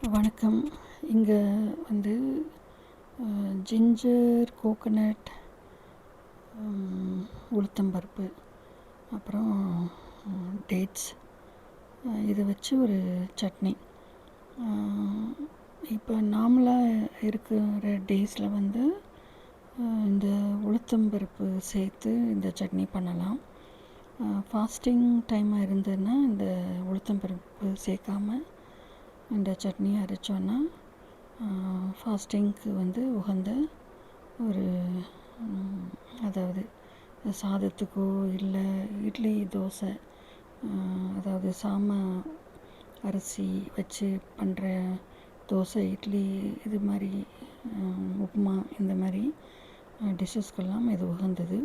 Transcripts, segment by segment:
வணக்கம். இங்கே வந்து ஜிஞ்சர், கோகனட், உளுத்தம்பருப்பு, அப்புறம் டேட்ஸ், இதை வச்சு ஒரு சட்னி. இப்போ நார்மலாக இருக்கிற டேஸில் வந்து இந்த உளுத்தம்பருப்பு சேர்த்து இந்த சட்னி பண்ணலாம். ஃபாஸ்டிங் டைமாக இருந்ததுன்னா இந்த உளுத்தம்பருப்பு சேர்க்காமல் இந்த சட்னி அரைச்சோன்னா ஃபாஸ்டிங்க்கு வந்து உகந்த ஒரு அதாவது சாதத்துக்கோ இல்லை இட்லி தோசை, அதாவது சாம அரிசி வச்சு பண்ணுற தோசை, இட்லி, இது மாதிரி உப்புமா, இந்த மாதிரி டிஷ்ஷஸ்க்கெல்லாம் இது உகந்தது.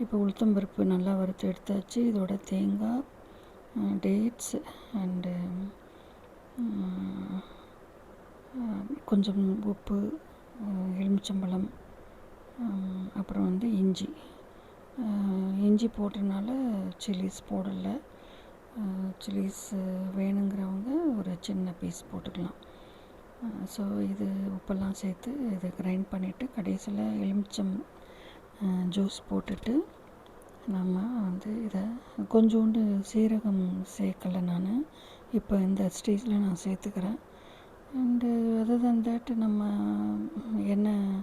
இப்போ உளுத்தம்பருப்பு நல்லா வறுத்து எடுத்தாச்சு. இதோட தேங்காய், டேட்ஸ் அண்டு கொஞ்சம் உப்பு, எலுமிச்சம்பழம், அப்புறம் வந்து இஞ்சி போடுறதுனால சில்லிஸ் போடலை. சில்லிஸ் வேணுங்கிறவங்க ஒரு சின்ன பீஸ் போட்டுக்கலாம். ஸோ இது உப்பெல்லாம் சேர்த்து இதை கிரைண்ட் பண்ணிவிட்டு கடைசியில் எலுமிச்சம் ஜூஸ் போட்டுட்டு நம்ம வந்து இதை கொஞ்சோண்டு சீரகம் சேர்க்கலை நான். இப்போ இந்த ஸ்டேஜில் நான் சேர்த்துக்கிறேன். அண்டு அதர் தன் தட் நம்ம எண்ணெய்,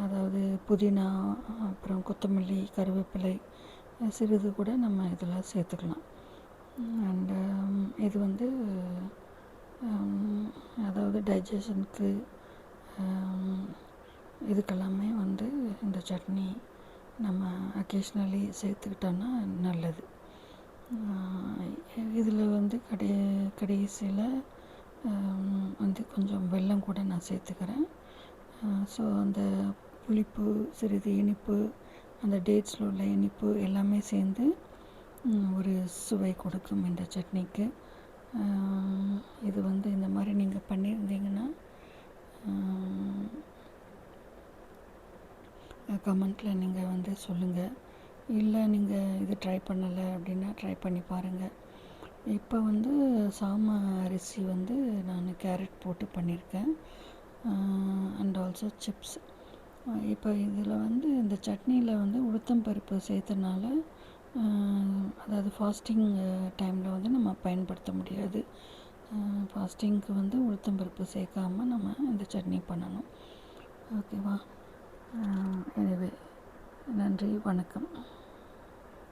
அதாவது புதினா, அப்புறம் கொத்தமல்லி, கருவேப்பிலை சிறிது கூட நம்ம இதில் சேர்த்துக்கலாம். அண்டு இது வந்து அதாவது டைஜஷனுக்கு இதுக்கெல்லாமே வந்து இந்த சட்னி நம்ம அக்கேஷ்னலி சேர்த்துக்கிட்டோன்னா நல்லது. இதில் வந்து கடைசியில் வந்து கொஞ்சம் வெல்லம் கூட நான் சேர்த்துக்கிறேன். ஸோ அந்த புளிப்பு, சிறிது இனிப்பு, அந்த டேட்ஸில் உள்ள இனிப்பு எல்லாமே சேர்ந்து ஒரு சுவை கொடுக்கும் இந்த சட்னிக்கு. இது வந்து இந்த மாதிரி நீங்கள் பண்ணியிருந்தீங்கன்னா கமெண்ட்டில் நீங்கள் வந்து சொல்லுங்கள். இல்லை நீங்கள் இது ட்ரை பண்ணலை அப்படின்னா ட்ரை பண்ணி பாருங்கள். இப்போ வந்து சாம அரிசி வந்து நான் கேரட் போட்டு பண்ணியிருக்கேன். And also chips. இப்போ இதில் வந்து இந்த சட்னியில் வந்து உளுத்தம்பருப்பு சேர்த்தனால அதாவது ஃபாஸ்டிங் டைமில் வந்து நம்ம பயன்படுத்த முடியாது. ஃபாஸ்டிங்க்கு வந்து உளுத்தம்பருப்பு சேர்க்காமல் நம்ம இந்த சட்னி பண்ணணும். ஓகேவா? எனிவே, நன்றி, வணக்கம்.